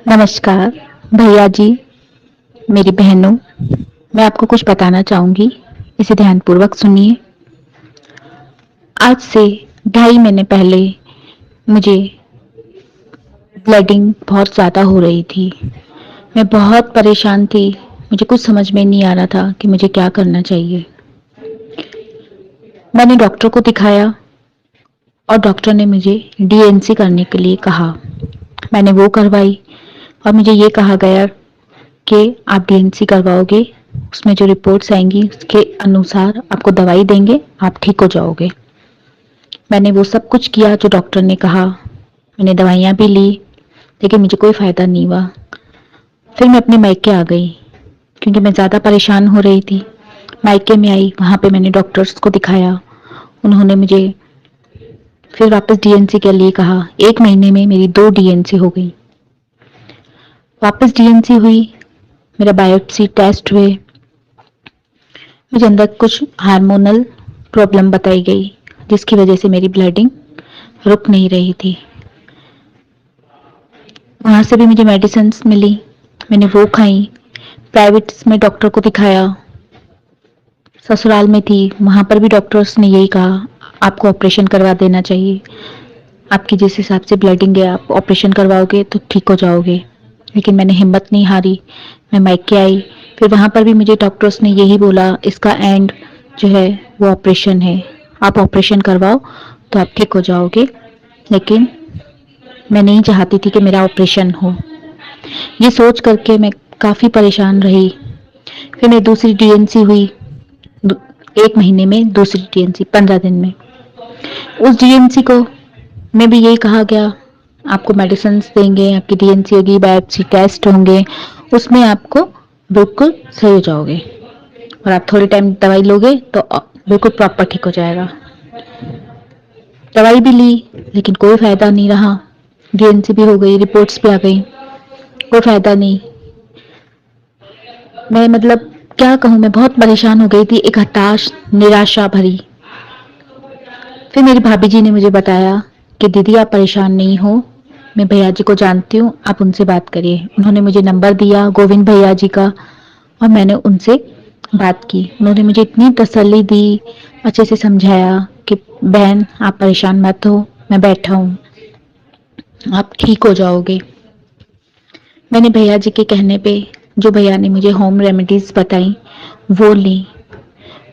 नमस्कार भैया जी, मेरी बहनों। मैं आपको कुछ बताना चाहूंगी, इसे ध्यानपूर्वक सुनिए। आज से 2.5 महीने पहले मुझे ब्लीडिंग बहुत ज़्यादा हो रही थी। मैं बहुत परेशान थी। मुझे कुछ समझ में नहीं आ रहा था कि मुझे क्या करना चाहिए। मैंने डॉक्टर को दिखाया और डॉक्टर ने मुझे डीएनसी करने के लिए कहा। मैंने वो करवाई और मुझे ये कहा गया कि आप डीएनसी करवाओगे, उसमें जो रिपोर्ट्स आएंगी उसके अनुसार आपको दवाई देंगे, आप ठीक हो जाओगे। मैंने वो सब कुछ किया जो डॉक्टर ने कहा। मैंने दवाइयाँ भी ली, लेकिन मुझे कोई फ़ायदा नहीं हुआ। फिर मैं अपने मायके आ गई क्योंकि मैं ज़्यादा परेशान हो रही थी। मायके में आई, वहाँ पे मैंने डॉक्टर्स को दिखाया। उन्होंने मुझे फिर वापस डीएनसी के लिए कहा। 1 महीने में मेरी 2 डीएनसी हो गई। वापस डीएनसी हुई, मेरा बायोप्सी टेस्ट हुए, मुझे अंदर कुछ हार्मोनल प्रॉब्लम बताई गई, जिसकी वजह से मेरी ब्लीडिंग रुक नहीं रही थी। वहाँ से भी मुझे मेडिसिन मिली, मैंने वो खाई। प्राइवेट में डॉक्टर को दिखाया। ससुराल में थी, वहाँ पर भी डॉक्टर्स ने यही कहा, आपको ऑपरेशन करवा देना चाहिए। आपकी जिस हिसाब से ब्लीडिंग है, आप ऑपरेशन करवाओगे तो ठीक हो जाओगे। लेकिन मैंने हिम्मत नहीं हारी, मैं मायके आई। फिर वहाँ पर भी मुझे डॉक्टर्स ने यही बोला, इसका एंड जो है वो ऑपरेशन है, आप ऑपरेशन करवाओ तो आप ठीक हो जाओगे। लेकिन मैं नहीं चाहती थी कि मेरा ऑपरेशन हो। ये सोच करके मैं काफ़ी परेशान रही। फिर मेरी दूसरी डीएनसी हुई। 1 महीने में दूसरी डीएनसी, 15 दिन में। उस डीएनसी को में भी यही कहा गया, आपको मेडिसिन देंगे, आपकी डीएनसी होगी, बायोप्सी टेस्ट होंगे, उसमें आपको बिल्कुल सही हो जाओगे और आप थोड़े टाइम दवाई लोगे तो बिल्कुल प्रॉपर ठीक हो जाएगा। दवाई भी ली, लेकिन कोई फायदा नहीं रहा। डीएनसी भी हो गई, रिपोर्ट्स भी आ गई, कोई फायदा नहीं। मैं मतलब क्या कहूँ, मैं बहुत परेशान हो गई थी, एक हताश निराशा भरी। फिर मेरी भाभी जी ने मुझे बताया कि दीदी आप परेशान नहीं हो, मैं भैया जी को जानती हूँ, आप उनसे बात करिए। उन्होंने मुझे नंबर दिया गोविंद भैया जी का और मैंने उनसे बात की। उन्होंने मुझे इतनी तसल्ली दी, अच्छे से समझाया कि बहन आप परेशान मत हो, मैं बैठा हूँ, आप ठीक हो जाओगे। मैंने भैया जी के कहने पे, जो भैया ने मुझे होम रेमेडीज बताई वो ली।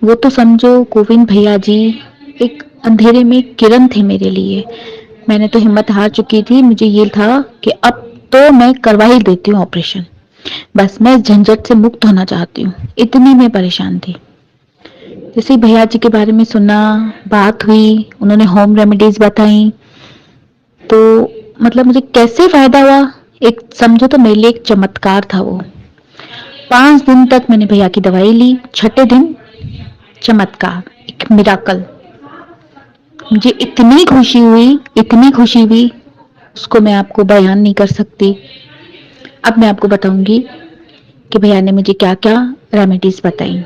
वो तो समझो गोविंद भैया जी एक अंधेरे में किरण थे मेरे लिए। मैंने तो हिम्मत हार चुकी थी, मुझे ये था कि अब तो मैं करवा ही देती हूँ ऑपरेशन, बस मैं झंझट से मुक्त होना चाहती हूँ, इतनी मैं परेशान थी। जैसे भैया जी के बारे में सुना, बात हुई, उन्होंने होम रेमेडीज बताई, तो मतलब मुझे कैसे फायदा हुआ, एक समझो तो मेरे लिए एक चमत्कार था वो। 5 दिन तक मैंने भैया की दवाई ली, छठे दिन चमत्कार, एक मिराकल। मुझे इतनी खुशी हुई, इतनी खुशी हुई, उसको मैं आपको बयान नहीं कर सकती। अब मैं आपको बताऊंगी कि भैया ने मुझे क्या क्या रेमेडीज बताई।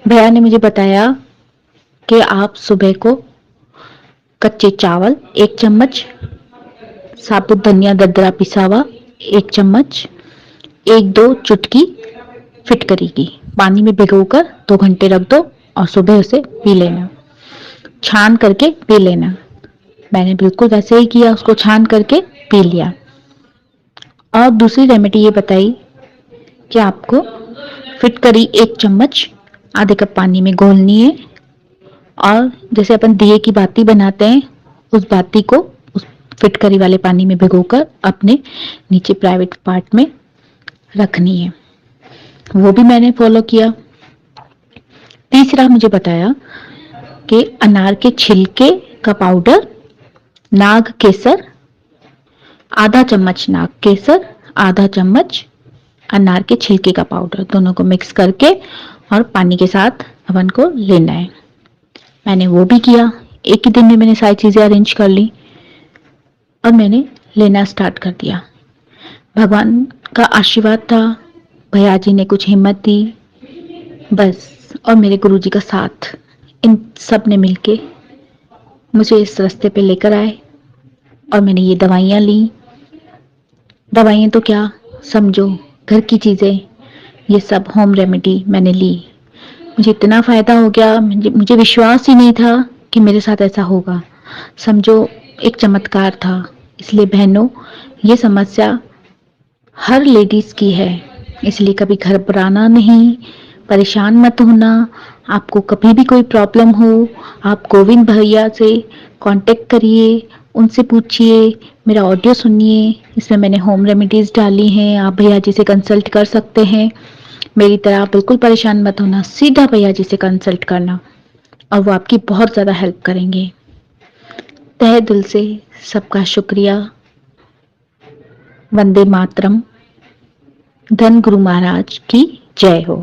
भैया ने मुझे बताया कि आप सुबह को कच्चे चावल 1 चम्मच, साबुत धनिया दरदरा पिसा हुआ 1 चम्मच, 1-2 चुटकी फिटकरी की पानी में भिगोकर 2 घंटे रख दो और सुबह उसे पी लेना, छान करके पी लेना। मैंने बिल्कुल वैसे ही किया, उसको छान करके पी लिया। और दूसरी रेमेडी ये बताई कि आपको फिटकरी 1 चम्मच आधे कप पानी में घोलनी है और जैसे अपन दिए की बाती बनाते हैं, उस बाती को उस फिटकरी वाले पानी में भिगोकर अपने नीचे प्राइवेट पार्ट में रखनी है। वो भी मैंने फॉलो किया। तीसरा मुझे बताया कि अनार के छिलके का पाउडर, नाग केसर, आधा चम्मच नाग केसर, आधा चम्मच अनार के छिलके का पाउडर, दोनों को मिक्स करके और पानी के साथ अपन को लेना है। मैंने वो भी किया। एक ही दिन में मैंने सारी चीजें अरेंज कर ली और मैंने लेना स्टार्ट कर दिया। भगवान का आशीर्वाद था, भैया जी ने कुछ हिम्मत दी, बस, और मेरे गुरुजी का साथ, इन सब ने मिलके मुझे इस रास्ते पे लेकर आए और मैंने ये दवाइयाँ ली दवाइयाँ तो क्या, समझो घर की चीज़ें, ये सब होम रेमेडी मैंने ली। मुझे इतना फ़ायदा हो गया, मुझे विश्वास ही नहीं था कि मेरे साथ ऐसा होगा। समझो एक चमत्कार था। इसलिए बहनों, ये समस्या हर लेडीज़ की है, इसलिए कभी घबराना नहीं, परेशान मत होना। आपको कभी भी कोई प्रॉब्लम हो, आप गोविंद भैया से कांटेक्ट करिए, उनसे पूछिए, मेरा ऑडियो सुनिए, इसमें मैंने होम रेमेडीज़ डाली हैं, आप भैया जी से कंसल्ट कर सकते हैं। मेरी तरह आप बिल्कुल परेशान मत होना, सीधा भैया जी से कंसल्ट करना और वो आपकी बहुत ज़्यादा हेल्प करेंगे। तहे दिल से सबका शुक्रिया। वंदे मातरम। धन गुरु महाराज की जय हो।